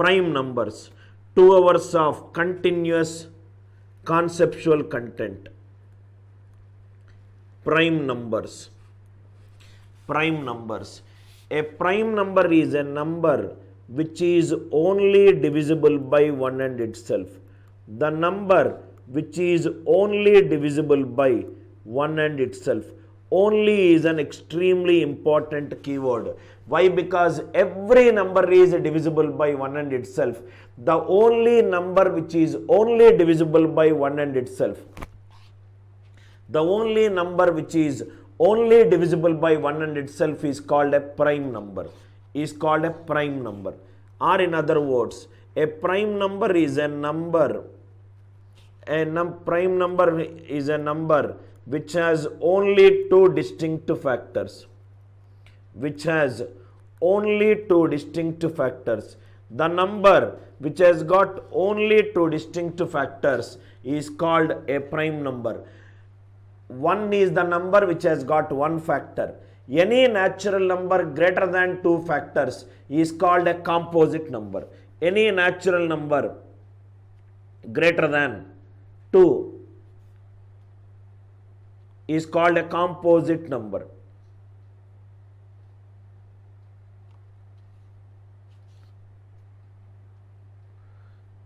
prime numbers. 2 hours of continuous conceptual content. Prime numbers. Prime numbers. A prime number is a number which is only divisible by 1 and itself. The number which is only divisible by 1 and itself. Only is an extremely important keyword. Why? Because every number is divisible by 1 and itself. The only number which is only divisible by 1 and itself. The only number which is only divisible by 1 and itself is called a prime number. Is called a prime number. Or in other words, a prime number is a number. Prime number is a number which has only two distinct factors. Which has only two distinct factors. The number which has got only two distinct factors is called a prime number. 1 is the number which has got one factor. Any natural number greater than two factors is called a composite number. Any natural number greater than 2 is called a composite number.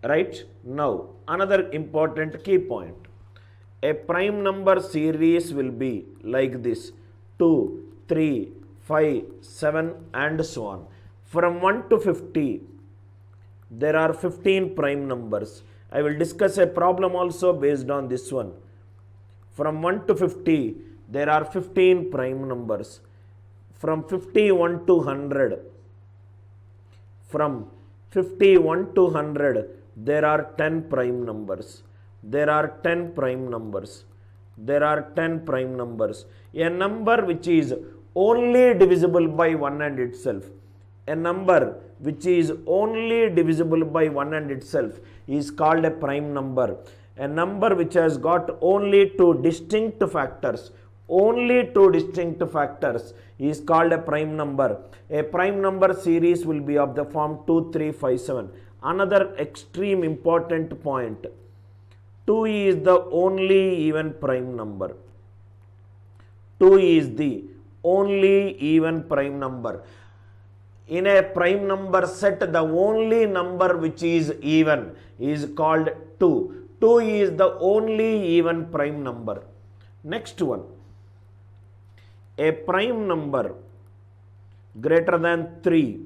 Right? Now, another important key point. A prime number series will be like this: 2, 3, 5, 7 and so on. From 1 to 50, there are 15 prime numbers. I will discuss a problem also based on this one. From 1 to 50, there are 15 prime numbers. From 51 to 100, from 51 to 100, there are 10 prime numbers. There are 10 prime numbers. There are 10 prime numbers. A number which is only divisible by 1 and itself. A number which is only divisible by 1 and itself is called a prime number. A number which has got only two distinct factors. Only two distinct factors is called a prime number. A prime number series will be of the form 2, 3, 5, 7. Another extreme important point. 2 is the only even prime number. 2 is the only even prime number. In a prime number set, the only number which is even is called 2. 2 is the only even prime number. Next one. A prime number greater than 3.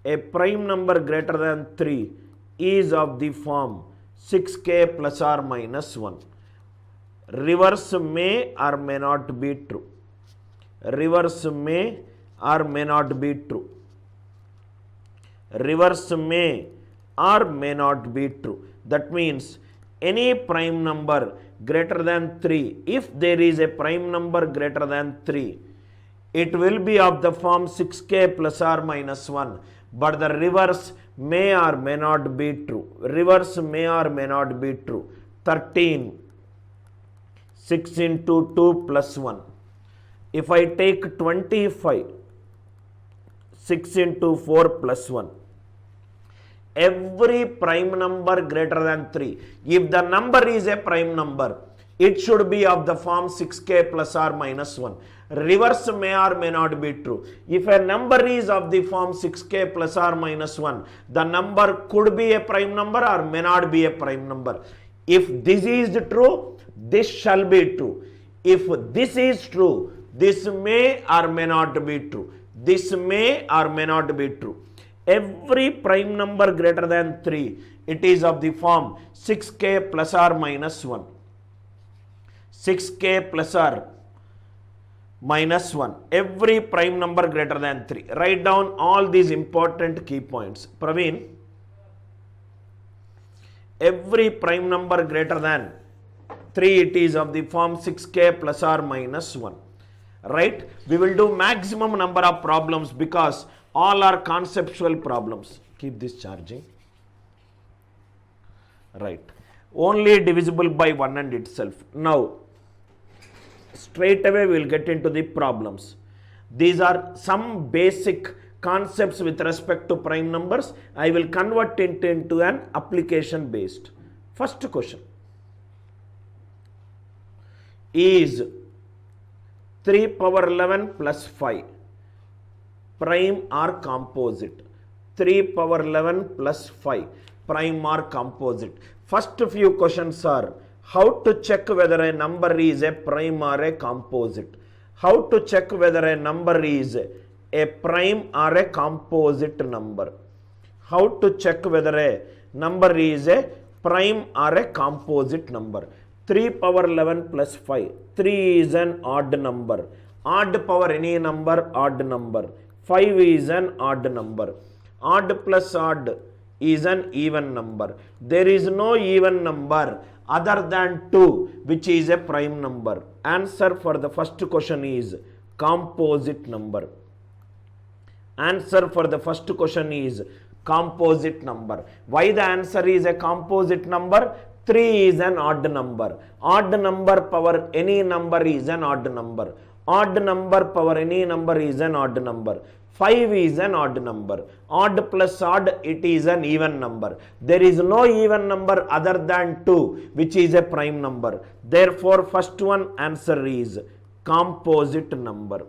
A prime number greater than 3 is of the form 6k plus or minus 1. Reverse may or may not be true. Reverse may or may not be true. Reverse may or may not be true. That means any prime number greater than 3, if there is a prime number greater than 3, it will be of the form 6k plus or minus 1. But the reverse may or may not be true. Reverse may or may not be true. 13, 6 into 2 plus 1. If I take 25, 6 into 4 plus 1. Every prime number greater than 3. If the number is a prime number, it should be of the form 6k plus or minus 1. Reverse may or may not be true. If a number is of the form 6k plus or minus 1, the number could be a prime number or may not be a prime number. If this is true, this shall be true. If this is true, this may or may not be true. This may or may not be true. Every prime number greater than 3, it is of the form 6k plus or minus 1. 6k plus or minus 1. Every prime number greater than 3. Write down all these important key points. Praveen, every prime number greater than 3, it is of the form 6k plus or minus 1. Right? We will do maximum number of problems because all are conceptual problems. Keep this charging. Right. Only divisible by 1 and itself. Now, straight away we will get into the problems. These are some basic concepts with respect to prime numbers. I will convert it into an application based. First question is 3 power 11 plus 5 prime or composite? 3 power 11 plus 5 prime or composite? First few questions are how to check whether a number is a prime or a composite. How to check whether a number is a prime or a composite number. How to check whether a number is a prime or a composite number. 3 power 11 plus 5. 3 is an odd number. Odd power any number, odd number. 5 is an odd number. Odd plus odd is an even number. There is no even number other than 2 which is a prime number. Answer for the first question is composite number. Answer for the first question is composite number. Why the answer is a composite number? 3 is an odd number. Odd number power any number is an odd number. Odd number power any number is an odd number. 5 is an odd number. Odd plus odd, it is an even number. There is no even number other than 2 which is a prime number. Therefore, first one answer is composite number.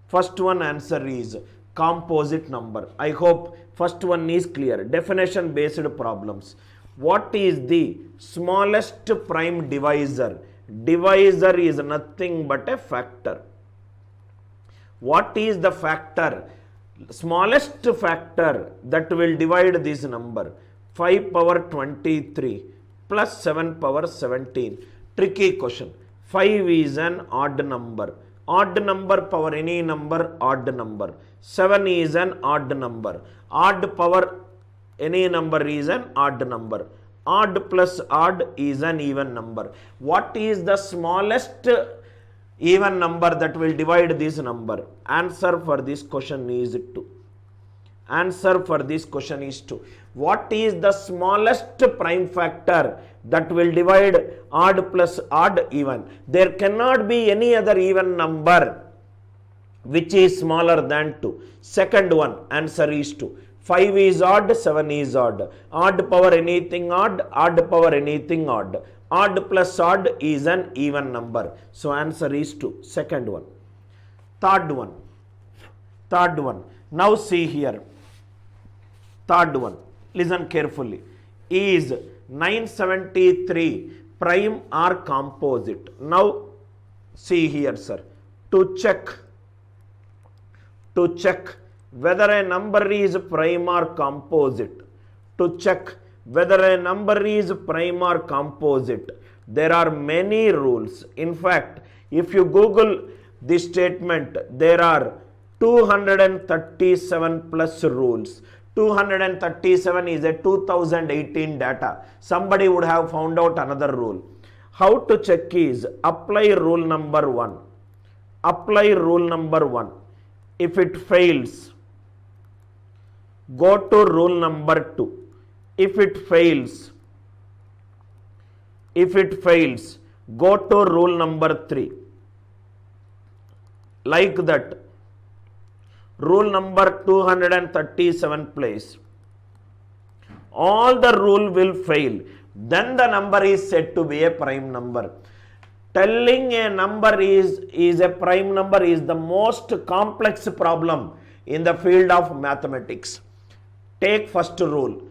First one answer is composite number. I hope first one is clear. Definition based problems. What is the smallest prime divisor? Divisor is nothing but a factor. What is the factor? Smallest factor that will divide this number. 5 power 23 plus 7 power 17. Tricky question. 5 is an odd number. Odd number power any number, odd number. 7 is an odd number. Odd power any number is an odd number. Odd plus odd is an even number. What is the smallest even number that will divide this number? Answer for this question is 2. Answer for this question is 2. What is the smallest prime factor that will divide odd plus odd even? There cannot be any other even number which is smaller than 2. Second one, answer is 2. 5 is odd, 7 is odd. Odd power anything odd, odd power anything odd. Odd plus odd is an even number. So answer is 2. Second one. Third one. Third one. Now see here. Third one. Listen carefully. Is 973 prime or composite? Now see here, sir. To check whether a number is prime or composite. To check whether a number is prime or composite, there are many rules. In fact, if you Google this statement, there are 237 plus rules. 237 is a 2018 data. Somebody would have found out another rule. How to check is apply rule number 1. Apply rule number 1. If it fails, go to rule number 2. If it fails, go to rule number 3. Like that, rule number 237 place. All the rule will fail. Then the number is said to be a prime number. Telling a number is a prime number is the most complex problem in the field of mathematics. Take first rule.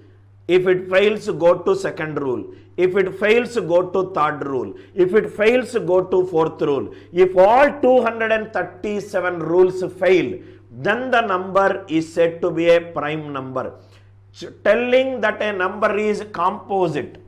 If it fails, go to second rule. If it fails, go to third rule. If it fails, go to fourth rule. If all 237 rules fail, then the number is said to be a prime number. Telling that a number is composite,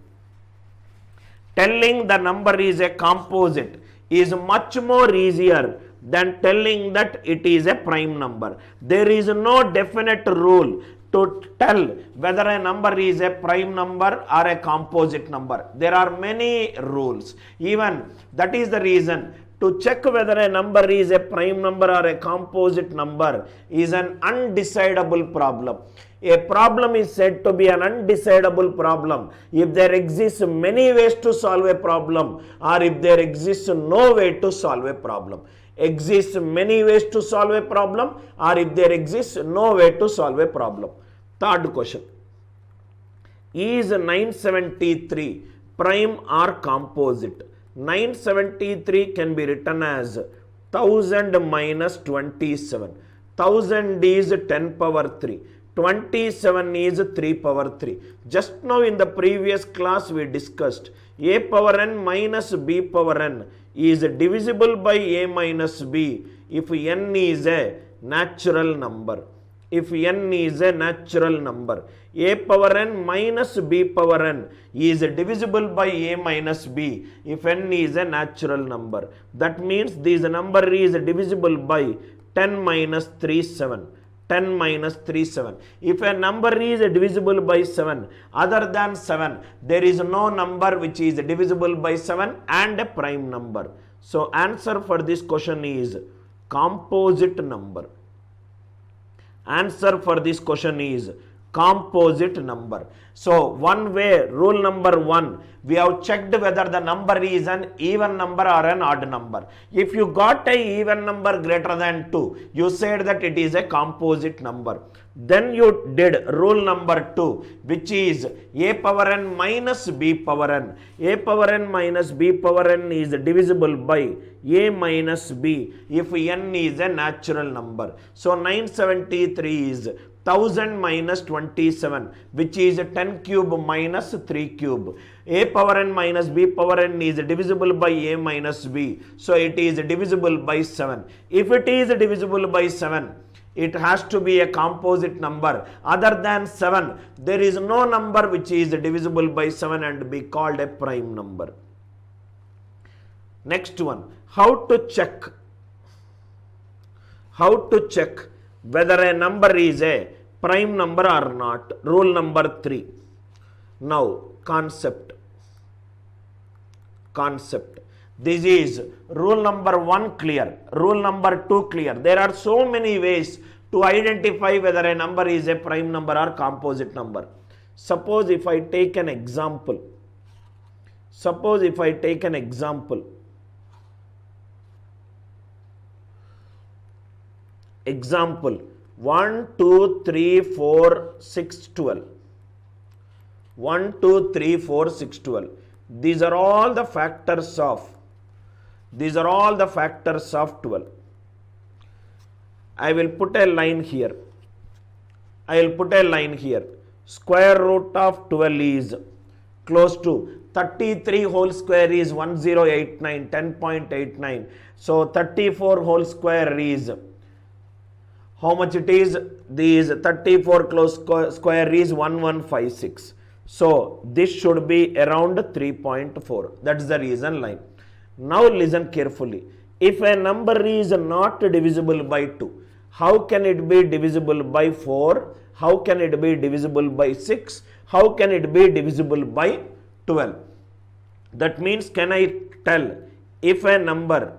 telling the number is a composite is much more easier than telling that it is a prime number. There is no definite rule to tell whether a number is a prime number or a composite number. There are many rules. Even that is the reason to check whether a number is a prime number or a composite number is an undecidable problem. A problem is said to be an undecidable problem if there exists many ways to solve a problem or if there exists no way to solve a problem. exists many ways to solve a problem, or if there exists no way to solve a problem. Third question. Is 973 prime or composite? 973 can be written as 1000 minus 27. 1000 is 10 power 3. 27 is 3 power 3. Just now in the previous class we discussed a power n minus b power n is divisible by a minus b if n is a natural number. If n is a natural number, a power n minus b power n is divisible by a minus b if n is a natural number. That means this number is divisible by 10 minus 3, 7. 10 minus 3, 7. If a number is divisible by 7 other than 7, there is no number which is divisible by 7 and a prime number. So answer for this question is composite number. Answer for this question is composite number. So one way, rule number 1, we have checked whether the number is an even number or an odd number. If you got a even number greater than 2, you said that it is a composite number. Then you did rule number 2, which is a power n minus b power n. A power n minus b power n is divisible by a minus b if n is a natural number. So 973 is 1000 minus 27, which is 10 cube minus 3 cube. A power n minus b power n is divisible by a minus b. So it is divisible by 7. If it is divisible by 7, it has to be a composite number. Other than 7, there is no number which is divisible by 7 and be called a prime number. Next one, how to check whether a number is a prime number or not. Rule number 3. Now concept. This is rule number 1 clear, rule number 2 clear. There are so many ways to identify whether a number is a prime number or composite number. Suppose if I take an example. 1, 2, 3, 4, 6, 12. 1, 2, 3, 4, 6, 12. These are all the factors of 12. I will put a line here. Square root of 12 is close to 33 whole square is 1089, 10.89. So 34 whole square is how much it is? This 34 close square is 1156. So this should be around 3.4. That's the reason line. Now listen carefully. If a number is not divisible by 2, how can it be divisible by 4? How can it be divisible by 6? How can it be divisible by 12? That means, can I tell if a number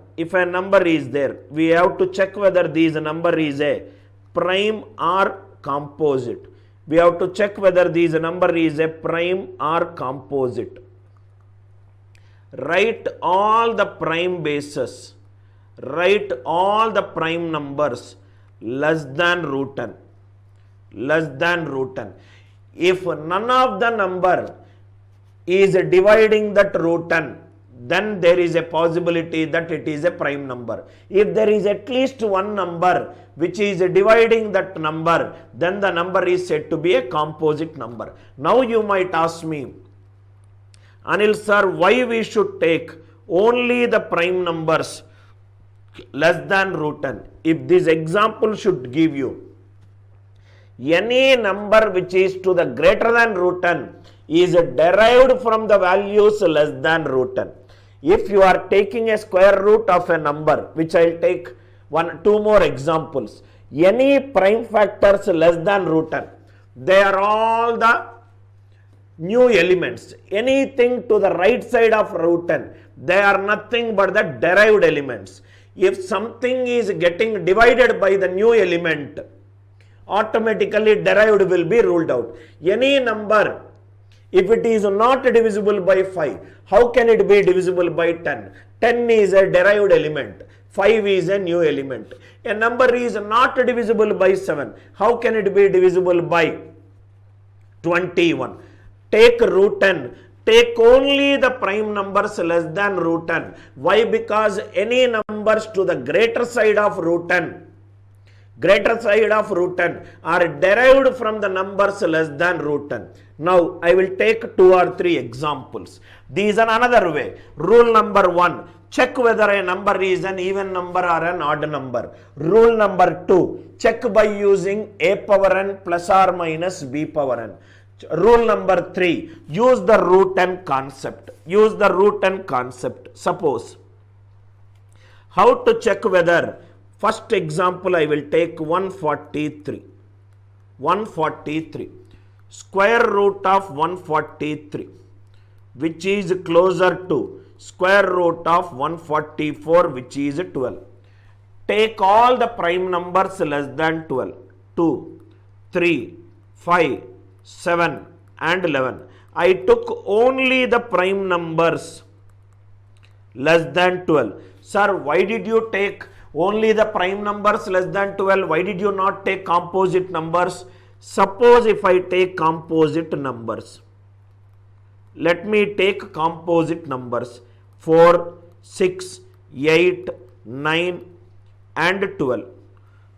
is there, we have to check whether this number is a prime or composite. We have to check whether this number is a prime or composite. Write all the prime bases. Write all the prime numbers less than root n. If none of the number is dividing that root n, then there is a possibility that it is a prime number. If there is at least one number which is dividing that number, then the number is said to be a composite number. Now you might ask me, Anil sir, why we should take only the prime numbers less than root n? If this example should give you any number which is to the greater than root n is derived from the values less than root n. If you are taking a square root of a number, which I will take 2 more examples, any prime factors less than root n, they are all the new elements. Anything to the right side of root n, they are nothing but the derived elements. If something is getting divided by the new element, automatically derived will be ruled out. Any number, if it is not divisible by 5, how can it be divisible by 10? 10 is a derived element. 5 is a new element. A number is not divisible by 7. How can it be divisible by 21? Take root 10. Take only the prime numbers less than root 10. Why? Because any numbers to the greater side of root 10 are derived from the numbers less than root 10. Now, I will take 2 or 3 examples. These are another way. Rule number 1. Check whether a number is an even number or an odd number. Rule number 2. Check by using a power n plus or minus b power n. Rule number 3. Use the root n concept. Suppose, how to check whether, first example I will take 143. Square root of 143, which is closer to square root of 144, which is 12. Take all the prime numbers less than 12. 2, 3, 5, 7 and 11. I took only the prime numbers less than 12. Sir, why did you take only the prime numbers less than 12? Why did you not take composite numbers? Suppose if I take composite numbers, let me take composite numbers 4, 6, 8, 9 and 12.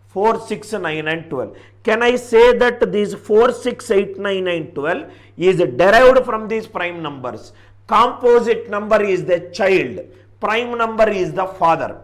4, 6, 9 and 12. Can I say that these 4, 6, 8, 9 and 12 is derived from these prime numbers? Composite number is the child. Prime number is the father.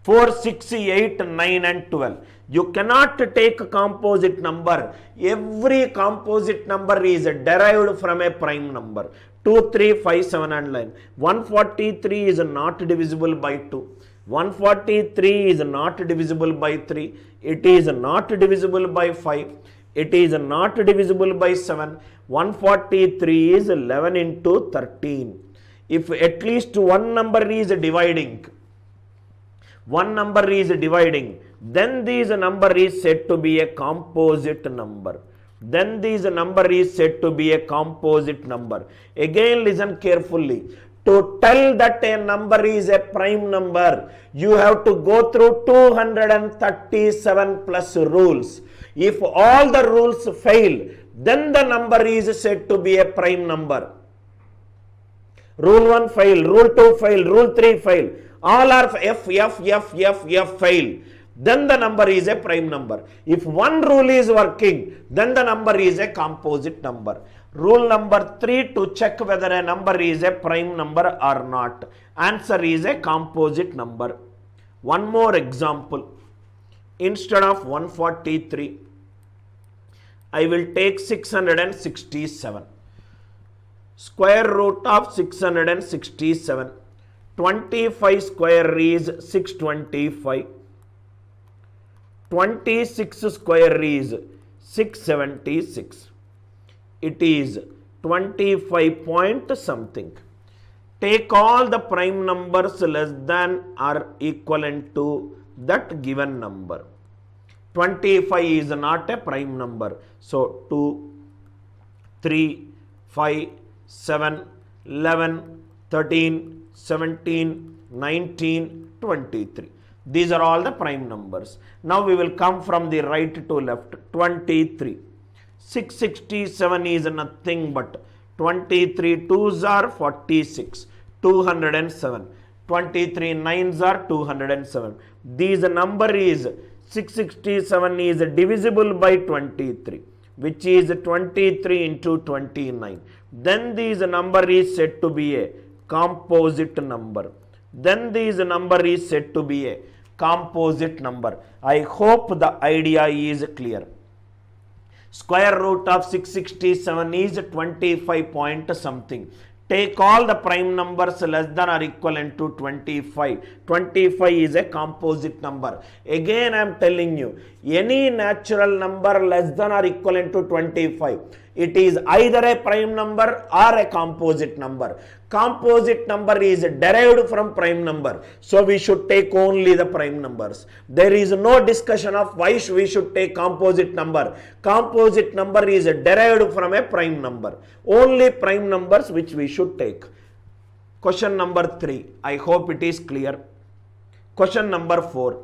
4, 6, 8, 9 and 12. You cannot take a composite number. Every composite number is derived from a prime number. 2, 3, 5, 7 and 9. 143 is not divisible by 2. 143 is not divisible by 3. It is not divisible by 5. It is not divisible by 7. 143 is 11 into 13. If at least one number is dividing, then this number is said to be a composite number. Again, listen carefully. To tell that a number is a prime number, you have to go through 237 plus rules. If all the rules fail, then the number is said to be a prime number. Rule 1 fail, rule 2 fail, rule 3 fail. All are F fail. Then the number is a prime number. If one rule is working, then the number is a composite number. Rule number 3 to check whether a number is a prime number or not. Answer is a composite number. One more example. Instead of 143, I will take 667. Square root of 667. 25 square is 625. 26 square is 676. It is 25 point something. Take all the prime numbers less than or equivalent to that given number. 25 is not a prime number. So 2, 3, 5, 7, 11, 13, 17, 19, 23. These are all the prime numbers. Now we will come from the right to left. 23. 667 is nothing but 23 2s are 46. 207. 23 9s are 207. This number is 667 is divisible by 23, which is 23 into 29. Then this number is said to be a composite number. I hope the idea is clear. Square root of 667 is 25 point something. Take all the prime numbers less than or equivalent to 25. 25 is a composite number. Again I am telling you, any natural number less than or equivalent to 25, it is either a prime number or a composite number. Composite number is derived from prime number. So we should take only the prime numbers. There is no discussion of why we should take composite number. Composite number is derived from a prime number. Only prime numbers which we should take. Question number 3. I hope it is clear. Question number 4.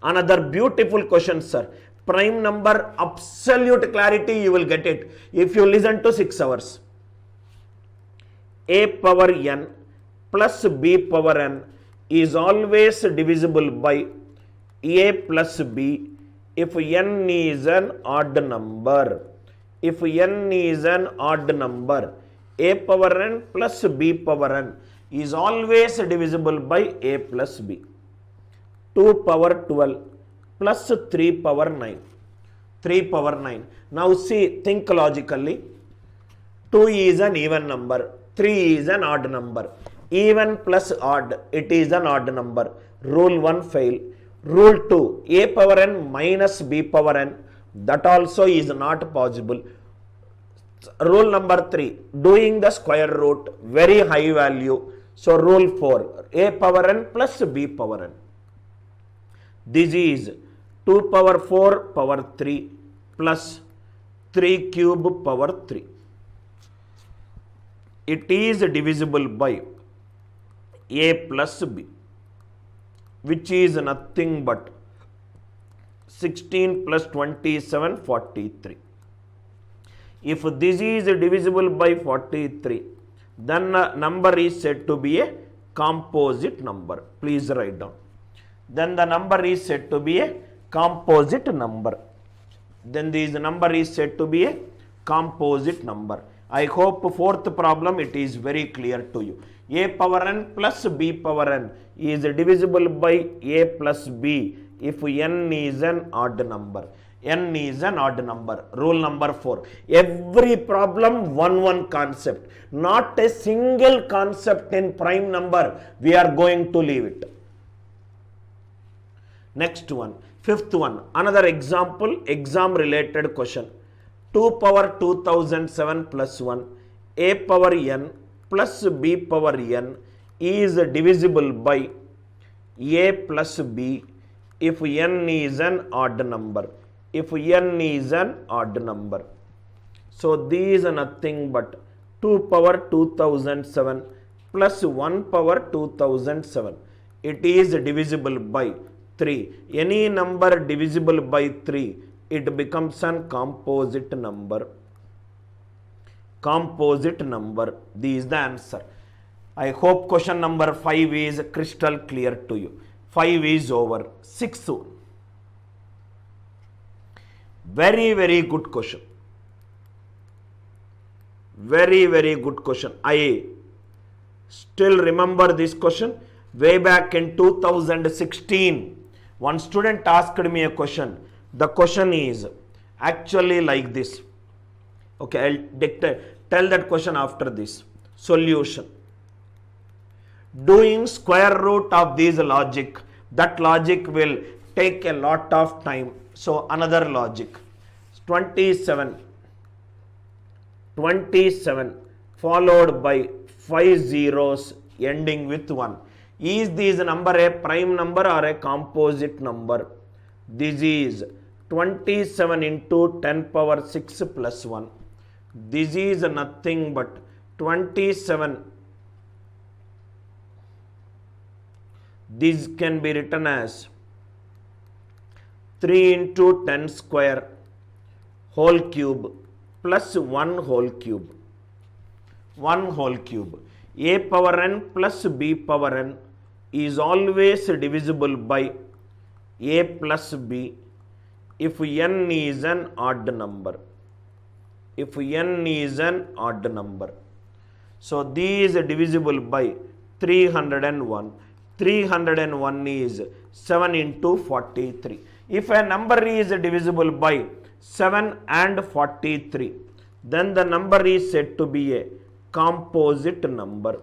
Another beautiful question, sir. Prime number, absolute clarity, you will get it if you listen to 6 hours. A power n plus b power n is always divisible by a plus b if n is an odd number. If n is an odd number, a power n plus b power n is always divisible by a plus b. 2 power 12 plus 3 power 9. 3 power 9. Now see, think logically. 2 is an even number. 3 is an odd number. Even plus odd, it is an odd number. Rule 1 fail. Rule 2, a power n minus b power n, that also is not possible. Rule number 3, doing the square root, very high value. So rule 4, a power n plus b power n. This is 2 power 4 power 3 plus 3 cube power 3. It is divisible by a plus b, which is nothing but 16 plus 27, 43. If this is divisible by 43, then number is said to be a composite number. Please write down. Then the number is said to be a composite number. Then this number is said to be a composite number. I hope 4th problem it is very clear to you. A power n plus b power n is divisible by a plus b if n is an odd number. N is an odd number. Rule number 4. Every problem one concept. Not a single concept in prime number. We are going to leave it. Next one. 5th one. Another example. Exam related question. 2 power 2007 plus 1. A power n plus b power n is divisible by a plus b if n is an odd number. If n is an odd number. So these are nothing but 2 power 2007 plus 1 power 2007. It is divisible by 3. Any number divisible by 3, it becomes an composite number. Composite number. This is the answer. I hope question number 5 is crystal clear to you. 5 is over. 6th. Very good question. Very good question. I still remember this question. Way back in 2016, one student asked me a question. The question is actually like this. Okay, I'll tell that question after this. Solution. Doing square root of this logic, that logic will take a lot of time. So another logic. 27 followed by 5 zeros ending with 1. Is this number a prime number or a composite number? This is 27 into 10 power 6 plus 1. This is nothing but 27. This can be written as 3 into 10 square whole cube plus 1 whole cube. 1 whole cube. A power n plus b power n is always divisible by a plus b if n is an odd number. If n is an odd number. So these is divisible by 301. 301 is 7 into 43. If a number is divisible by 7 and 43, then the number is said to be a composite number.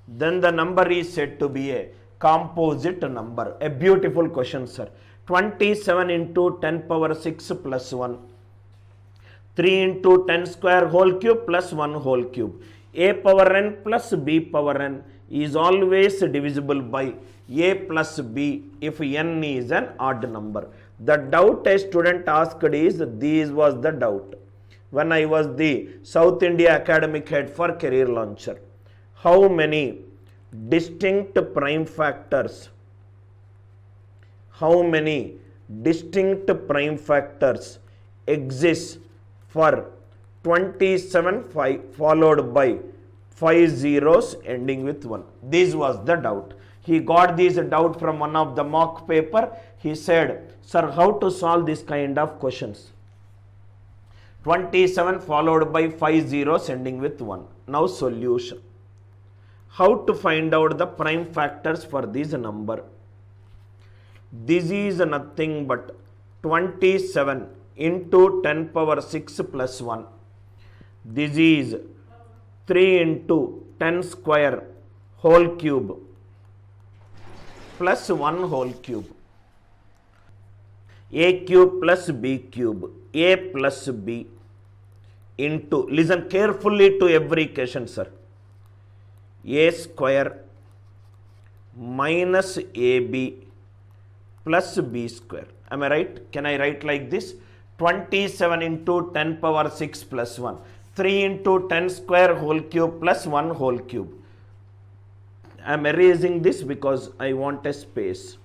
Then the number is said to be a composite number. A beautiful question, sir. 27 into 10 power 6 plus 1. 3 into 10 square whole cube plus 1 whole cube. A power n plus b power n is always divisible by a plus b if n is an odd number. The doubt a student asked is, this was the doubt when I was the South India Academic Head for Career Launcher. How many distinct prime factors how many distinct prime factors exist for 27 followed by 5 zeros ending with 1. This was the doubt. He got this doubt from one of the mock paper. He said, sir, how to solve this kind of questions? 27 followed by 5 zeros ending with 1. Now solution. How to find out the prime factors for this number? This is nothing but 27 into 10 power 6 plus 1. This is 3 into 10 square whole cube plus 1 whole cube. A cube plus B cube. A plus B into, listen carefully to every question, sir. A square minus AB plus B square. Am I right? Can I write like this? 27 into 10 power 6 plus 1. 3 into 10 square whole cube plus 1 whole cube. I am erasing this because I want a space.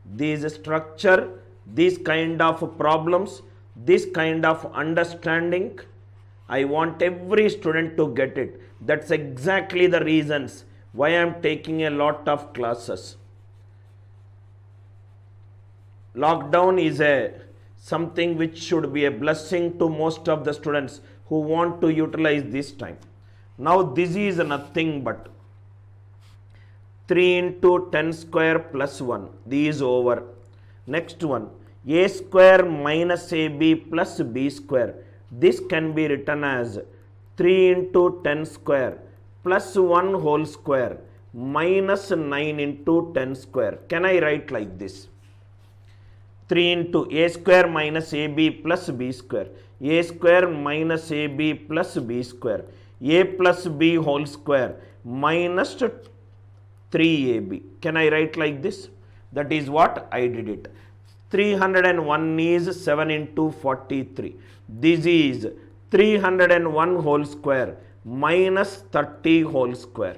This structure, this kind of problems, this kind of understanding, I want every student to get it. That's exactly the reasons why I am taking a lot of classes. Lockdown is something which should be a blessing to most of the students who want to utilize this time. Now this is nothing but 3 into 10 square plus 1. This is over. Next one, a square minus ab plus b square. This can be written as 3 into 10 square plus 1 whole square minus 9 into 10 square. Can I write like this? 3 into a square minus ab plus b square. A square minus ab plus b square. A plus b whole square minus 3ab. Can I write like this? That is what I did it. 301 is 7 into 43. This is 301 whole square minus 30 whole square.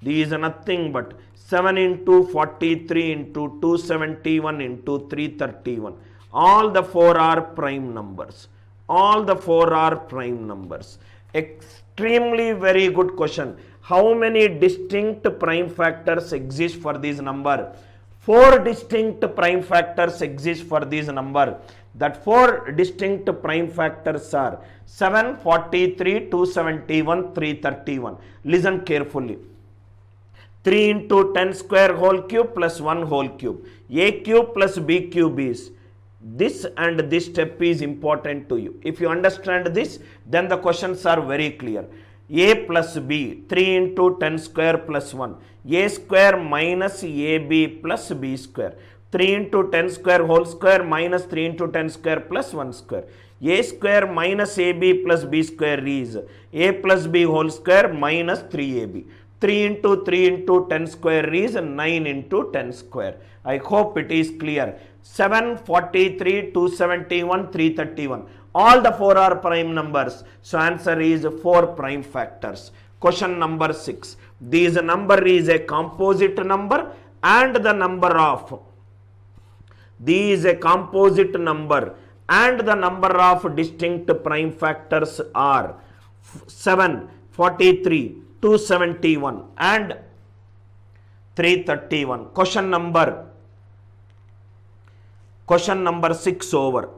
This is nothing but 7 into 43 into 271 into 331. All the 4 are prime numbers. All the 4 are prime numbers. Extremely very good question. How many distinct prime factors exist for this number? 4 distinct prime factors exist for this number. That 4 distinct prime factors are 7, 43, 271, 331. Listen carefully. 3 into 10 square whole cube plus 1 whole cube. A cube plus B cube is this, and this step is important to you. If you understand this, then the questions are very clear. A plus B, 3 into 10 square plus 1. A square minus AB plus B square. 3 into 10 square whole square minus 3 into 10 square plus 1 square. A square minus AB plus B square is A plus B whole square minus 3AB. 3 into 3 into 10 square is 9 into 10 square. I hope it is clear. 7, 43, 271, 331. All the 4 are prime numbers. So answer is 4 prime factors. Question number 6. This number is a composite number and the number of. This is a composite number and the number of distinct prime factors are 7, 43, 271 and 331. Question number 6 over.